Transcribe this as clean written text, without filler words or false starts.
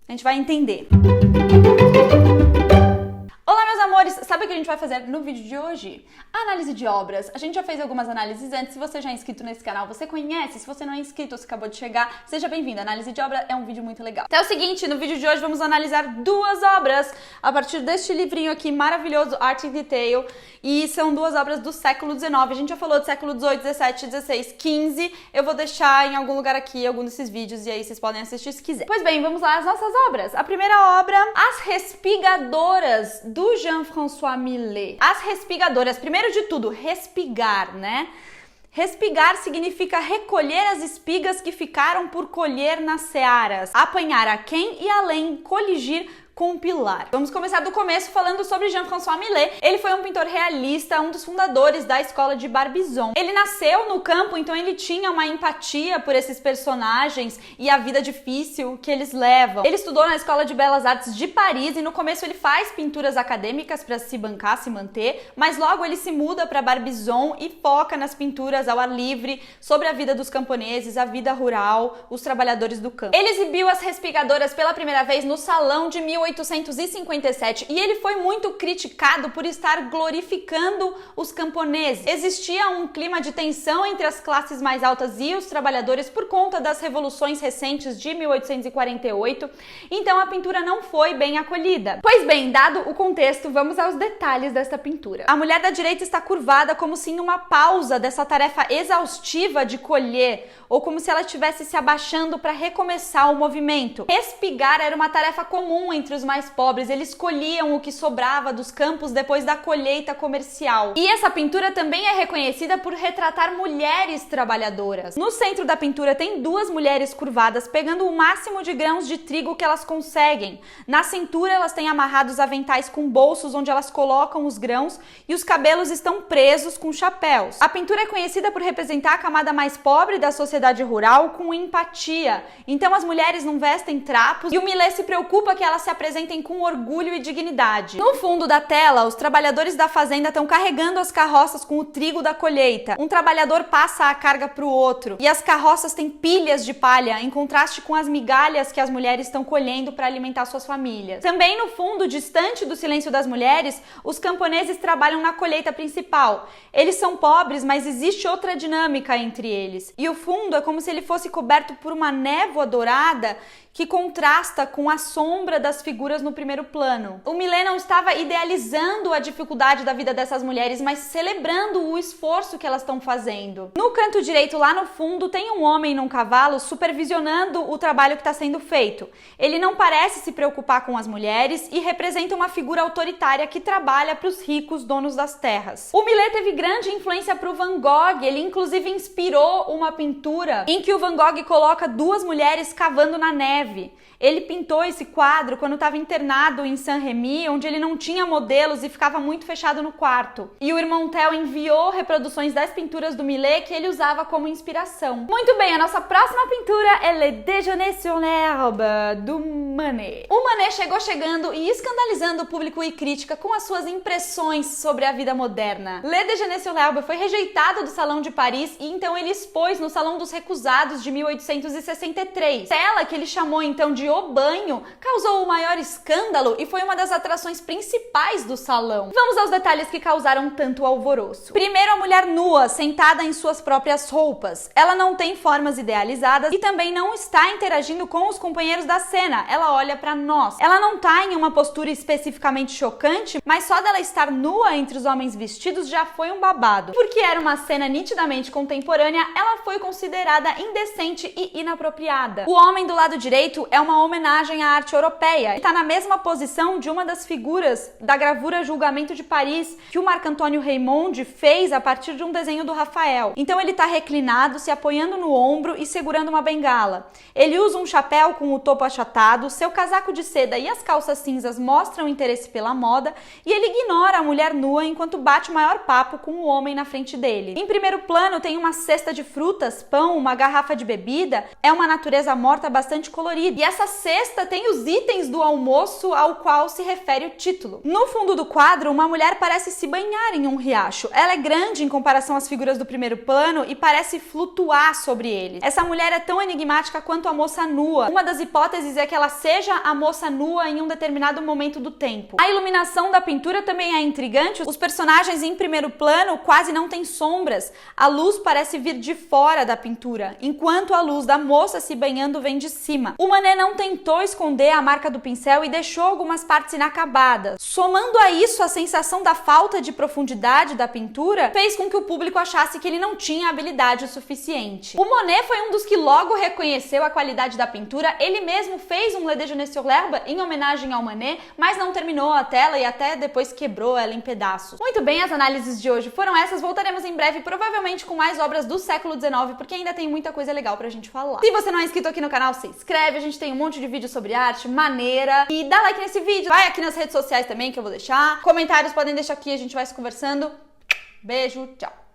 A gente vai entender. Olá, meus amores! Sabe o que a gente vai fazer no vídeo de hoje? Análise de obras. A gente já fez algumas análises antes. Se você já é inscrito nesse canal, você conhece. Se você não é inscrito, você acabou de chegar, seja bem-vindo. Análise de obra é um vídeo muito legal. Então é o seguinte, no vídeo de hoje vamos analisar duas obras a partir deste livrinho aqui maravilhoso, Art in Detail. E são duas obras do século XIX. A gente já falou do século XVIII, XVII, XVI, XV. Eu vou deixar em algum lugar aqui algum desses vídeos e aí vocês podem assistir se quiser. Pois bem, vamos lá às nossas obras. A primeira obra, As Respigadoras, do Jean-François Millet. As respigadoras, primeiro de tudo, respigar, né? Respigar significa recolher as espigas que ficaram por colher nas searas, apanhar aquém e além, coligir, compilar. Vamos começar do começo falando sobre Jean-François Millet. Ele foi um pintor realista, um dos fundadores da escola de Barbizon. Ele nasceu no campo, então ele tinha uma empatia por esses personagens e a vida difícil que eles levam. Ele estudou na Escola de Belas Artes de Paris e no começo ele faz pinturas acadêmicas para se bancar, se manter, mas logo ele se muda para Barbizon e foca nas pinturas ao ar livre sobre a vida dos camponeses, a vida rural, os trabalhadores do campo. Ele exibiu As Respigadoras pela primeira vez no Salão de 1857 e ele foi muito criticado por estar glorificando os camponeses. Existia um clima de tensão entre as classes mais altas e os trabalhadores por conta das revoluções recentes de 1848, então a pintura não foi bem acolhida. Pois bem, dado o contexto, vamos aos detalhes desta pintura. A mulher da direita está curvada como se em uma pausa dessa tarefa exaustiva de colher, ou como se ela estivesse se abaixando para recomeçar o movimento. Respigar era uma tarefa comum entre os mais pobres, eles colhiam o que sobrava dos campos depois da colheita comercial. E essa pintura também é reconhecida por retratar mulheres trabalhadoras. No centro da pintura tem duas mulheres curvadas pegando o máximo de grãos de trigo que elas conseguem. Na cintura elas têm amarrados aventais com bolsos onde elas colocam os grãos e os cabelos estão presos com chapéus. A pintura é conhecida por representar a camada mais pobre da sociedade rural com empatia. Então as mulheres não vestem trapos e o Millet se preocupa que elas se apresentem com orgulho e dignidade. No fundo da tela, os trabalhadores da fazenda estão carregando as carroças com o trigo da colheita. Um trabalhador passa a carga para o outro e as carroças têm pilhas de palha, em contraste com as migalhas que as mulheres estão colhendo para alimentar suas famílias. Também no fundo, distante do silêncio das mulheres, os camponeses trabalham na colheita principal. Eles são pobres, mas existe outra dinâmica entre eles. E o fundo é como se ele fosse coberto por uma névoa dourada que contrasta com a sombra das figuras no primeiro plano. O Millet não estava idealizando a dificuldade da vida dessas mulheres, mas celebrando o esforço que elas estão fazendo. No canto direito, lá no fundo, tem um homem num cavalo supervisionando o trabalho que está sendo feito. Ele não parece se preocupar com as mulheres e representa uma figura autoritária que trabalha para os ricos donos das terras. O Millet teve grande influência para o Van Gogh, ele inclusive inspirou uma pintura em que o Van Gogh coloca duas mulheres cavando na neve. Ele pintou esse quadro quando estava internado em Saint-Rémy, onde ele não tinha modelos e ficava muito fechado no quarto. E o irmão Theo enviou reproduções das pinturas do Millet que ele usava como inspiração. Muito bem, a nossa próxima pintura é Le Déjeuner sur l'herbe, do Manet. O Manet chegou chegando e escandalizando o público e crítica com as suas impressões sobre a vida moderna. Le Déjeuner sur l'herbe foi rejeitado do Salão de Paris e então ele expôs no Salão dos Recusados de 1863. Tela que ele chamou então de O Banho, causou o maior escândalo e foi uma das atrações principais do salão. Vamos aos detalhes que causaram tanto alvoroço. Primeiro, a mulher nua, sentada em suas próprias roupas. Ela não tem formas idealizadas e também não está interagindo com os companheiros da cena. Ela olha para nós. Ela não está em uma postura especificamente chocante, mas só dela estar nua entre os homens vestidos já foi um babado. Porque era uma cena nitidamente contemporânea, ela foi considerada indecente e inapropriada. O homem do lado direito é uma homenagem à arte europeia. Ele está na mesma posição de uma das figuras da gravura Julgamento de Paris que o Marc-Antônio Raymond fez a partir de um desenho do Rafael. Então ele está reclinado, se apoiando no ombro e segurando uma bengala. Ele usa um chapéu com o topo achatado, seu casaco de seda e as calças cinzas mostram interesse pela moda e ele ignora a mulher nua enquanto bate o maior papo com o homem na frente dele. Em primeiro plano tem uma cesta de frutas, pão, uma garrafa de bebida. É uma natureza morta bastante colorida. colorida. E essa cesta tem os itens do almoço ao qual se refere o título. No fundo do quadro, uma mulher parece se banhar em um riacho. Ela é grande em comparação às figuras do primeiro plano e parece flutuar sobre ele. Essa mulher é tão enigmática quanto a moça nua. Uma das hipóteses é que ela seja a moça nua em um determinado momento do tempo. A iluminação da pintura também é intrigante. Os personagens em primeiro plano quase não têm sombras. A luz parece vir de fora da pintura, enquanto a luz da moça se banhando vem de cima. O Manet não tentou esconder a marca do pincel e deixou algumas partes inacabadas. Somando a isso a sensação da falta de profundidade da pintura, fez com que o público achasse que ele não tinha habilidade o suficiente. O Monet foi um dos que logo reconheceu a qualidade da pintura. Ele mesmo fez um Le Déjeuner sur l'herbe em homenagem ao Manet, mas não terminou a tela e até depois quebrou ela em pedaços. Muito bem, as análises de hoje foram essas. Voltaremos em breve, provavelmente com mais obras do século XIX, porque ainda tem muita coisa legal pra gente falar. Se você não é inscrito aqui no canal, se inscreve. A gente tem um monte de vídeo sobre arte, maneira. E dá like nesse vídeo. Vai aqui nas redes sociais também, que eu vou deixar. Comentários podem deixar aqui, a gente vai se conversando. Beijo, tchau!